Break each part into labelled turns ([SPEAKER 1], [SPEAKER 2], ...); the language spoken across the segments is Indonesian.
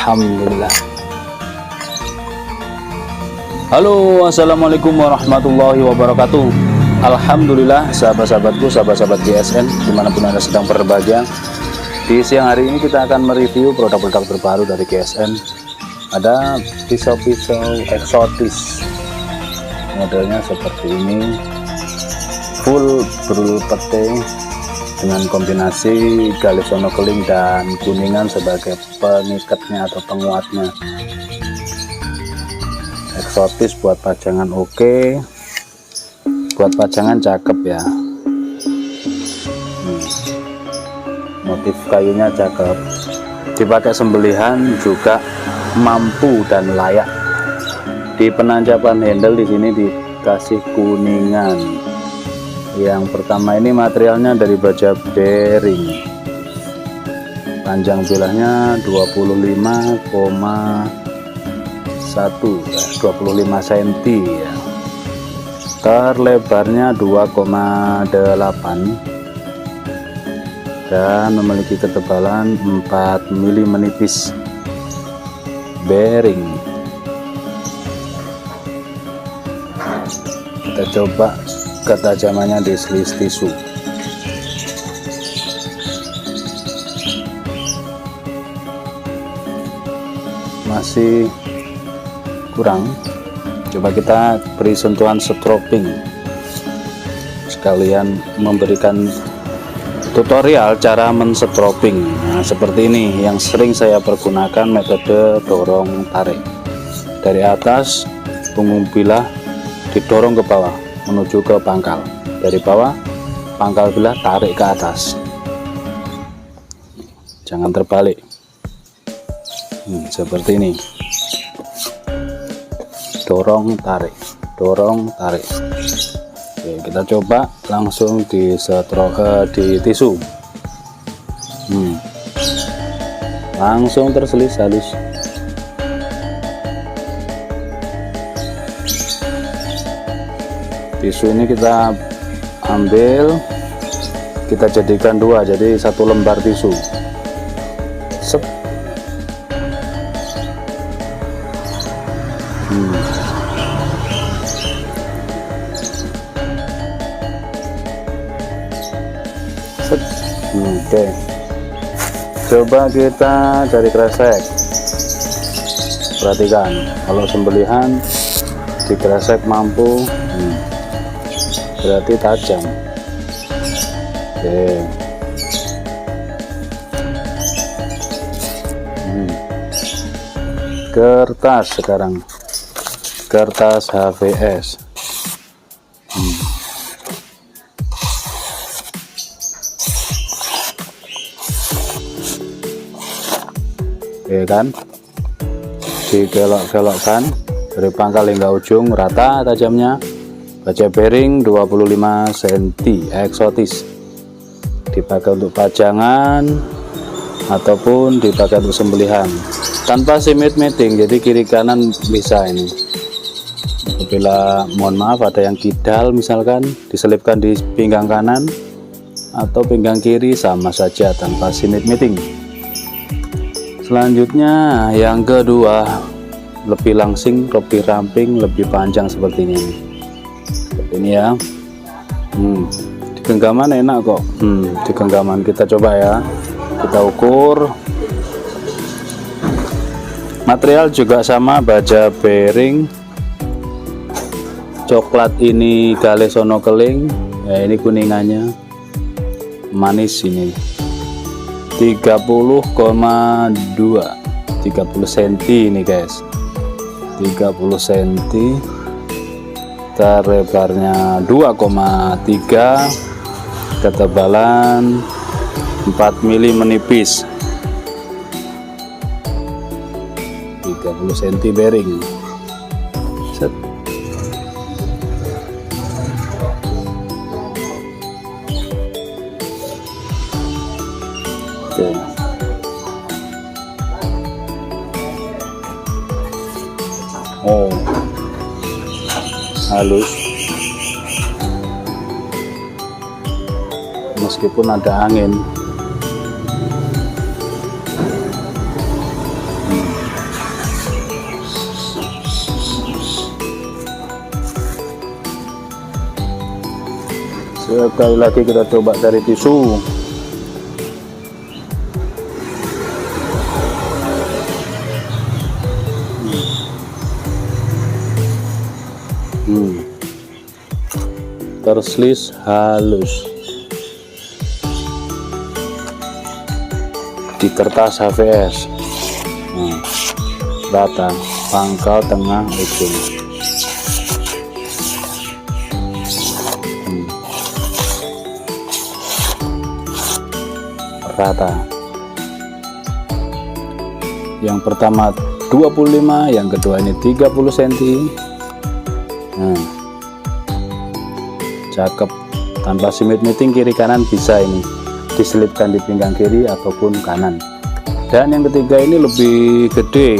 [SPEAKER 1] Alhamdulillah. Halo, assalamualaikum warahmatullahi wabarakatuh. Alhamdulillah, sahabat-sahabatku, sahabat-sahabat GSN dimanapun anda sedang berbahagia. Di siang hari ini kita akan mereview produk-produk terbaru dari GSN. Ada pisau-pisau eksotis, modelnya seperti ini, full brul pete dengan kombinasi galisono keling dan kuningan sebagai pengikatnya atau penguatnya. Eksotis buat pajangan, oke, buat pajangan cakep ya. Motif kayunya cakep, dipakai sembelihan juga mampu dan layak. Di penancapan handle di sini dikasih kuningan. Yang pertama ini materialnya dari baja bearing, panjang bilahnya 25,1 cm ya. Terlebarnya 2,8 dan memiliki ketebalan 4 mm menipis. Bearing, kita coba ketajamannya di selis tisu. Masih kurang, coba kita beri sentuhan stropping, sekalian memberikan tutorial cara menstropping. Nah, seperti ini yang sering saya pergunakan, metode dorong tarik. Dari atas punggung bilah didorong ke bawah menuju ke pangkal, dari bawah pangkal bilah tarik ke atas, jangan terbalik. Seperti ini, dorong tarik, dorong tarik. Oke, kita coba langsung di tisu. Langsung terselis halus. Tisu ini kita ambil, kita jadikan dua, jadi satu lembar tisu. Sep. Set. Oke, coba kita cari kresek. Perhatikan, kalau sembelihan di kresek mampu, berarti tajam. Oke. Kertas sekarang, kertas HVS. ya kan, dikelok-kelokkan dari pangkal hingga ujung rata tajamnya. Baja bearing 25 cm eksotis, dipakai untuk pajangan ataupun dipakai untuk sembelihan tanpa simit-meeting, jadi kiri kanan bisa ini. Apabila mohon maaf ada yang kidal misalkan, diselipkan di pinggang kanan atau pinggang kiri sama saja tanpa simit-meeting. Selanjutnya yang kedua, lebih langsing, lebih ramping, lebih panjang seperti ini. Seperti ini ya. Di genggaman enak kok. Di genggaman kita coba ya, kita ukur. Material juga sama, baja bearing coklat ini Gale Sono Keling ya, ini kuningannya manis ini 30,2 cm ini guys, 30 cm, lebarnya 2,3, ketebalan 4 mili menipis, 30 cm bearing. Set. Oke. Oh, halus meskipun ada angin. Sekali lagi kita coba cari tisu. Terselis halus di kertas HVS. Rata pangkal tengah ujung. Rata. Yang pertama 25, yang kedua ini 30 cm. Cakep, tanpa simit-meeting, kiri kanan bisa ini diselipkan di pinggang kiri ataupun kanan. Dan yang ketiga ini lebih gede,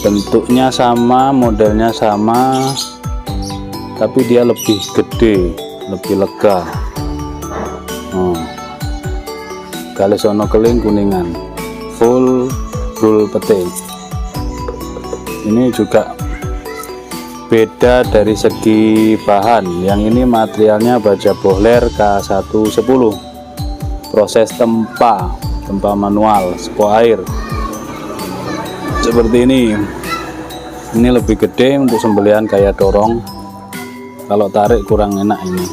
[SPEAKER 1] bentuknya sama, modelnya sama, tapi dia lebih gede, lebih lega. Gale Sono Keling kuningan, full rul pete. Ini juga beda dari segi bahan. Yang ini materialnya baja bohler K110, proses tempa manual, sepo air seperti ini. Ini lebih gede untuk sembelihan kayak dorong, kalau tarik kurang enak. Ini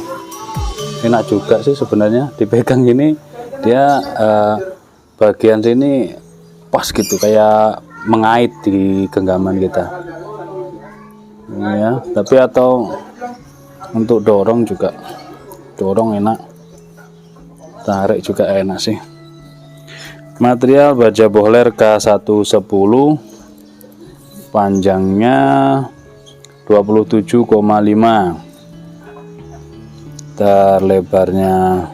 [SPEAKER 1] enak juga sih sebenarnya, dipegang ini dia bagian sini pas gitu, kayak mengait di genggaman kita ya. Tapi atau untuk dorong juga, dorong enak, tarik juga enak sih. Material baja bohler K110, panjangnya 27,5, terlebarnya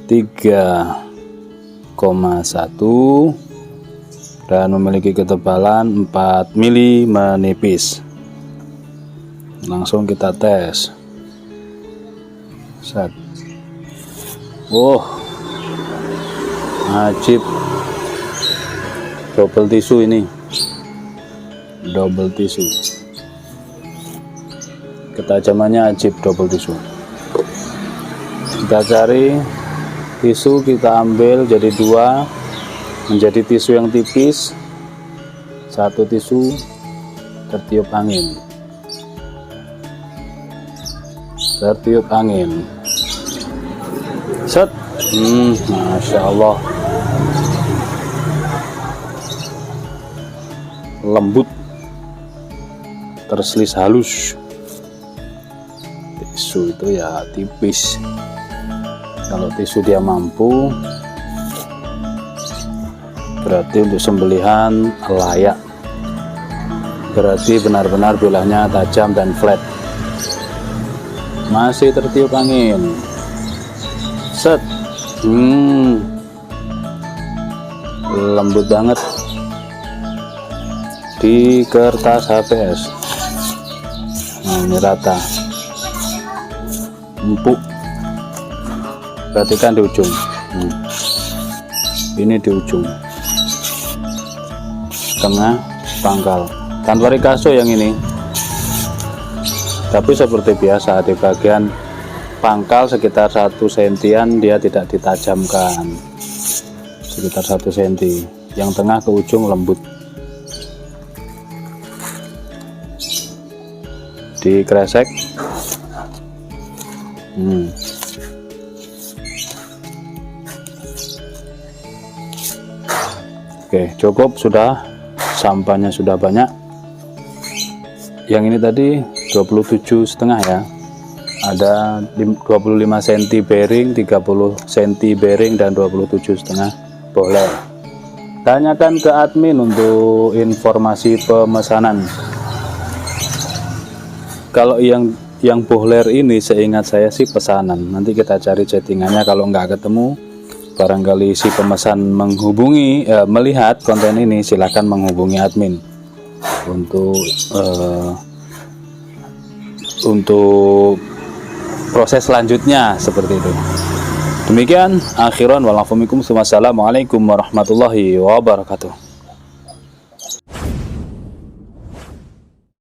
[SPEAKER 1] 3,1 dan memiliki ketebalan 4 mili menipis. Langsung kita tes. Set. Ajib, double tisu ini, double tisu, ketajamannya ajib, double tisu. Kita cari tisu, kita ambil jadi dua, menjadi tisu yang tipis, satu tisu tertiup angin, tertiup angin, set. Masya Allah, lembut, terselis halus. Tisu itu ya tipis, kalau tisu dia mampu berarti untuk sembelihan layak, berarti benar-benar bilahnya tajam dan flat. Masih tertiup angin, set, lembut banget di kertas HVS. Nah, ini rata, empuk. Perhatikan di ujung, ini di ujung tengah pangkal, tanpa rikaso yang ini, tapi seperti biasa di bagian pangkal sekitar 1 sentian dia tidak ditajamkan, sekitar 1 senti, yang tengah ke ujung lembut. Dikresek, oke, cukup sudah. Sampahnya sudah banyak. Yang ini tadi 27,5 ya, ada 25 cm bearing, 30 cm bearing, dan 27,5 bohler. Tanyakan ke admin untuk informasi pemesanan. Kalau yang bohler ini seingat saya sih pesanan, nanti kita cari chattingannya. Kalau nggak ketemu, barangkali si pemesan melihat konten ini, silahkan menghubungi admin untuk proses selanjutnya seperti itu. Demikian, akhiran walafumikum, wassalamualaikum warahmatullahi wabarakatuh.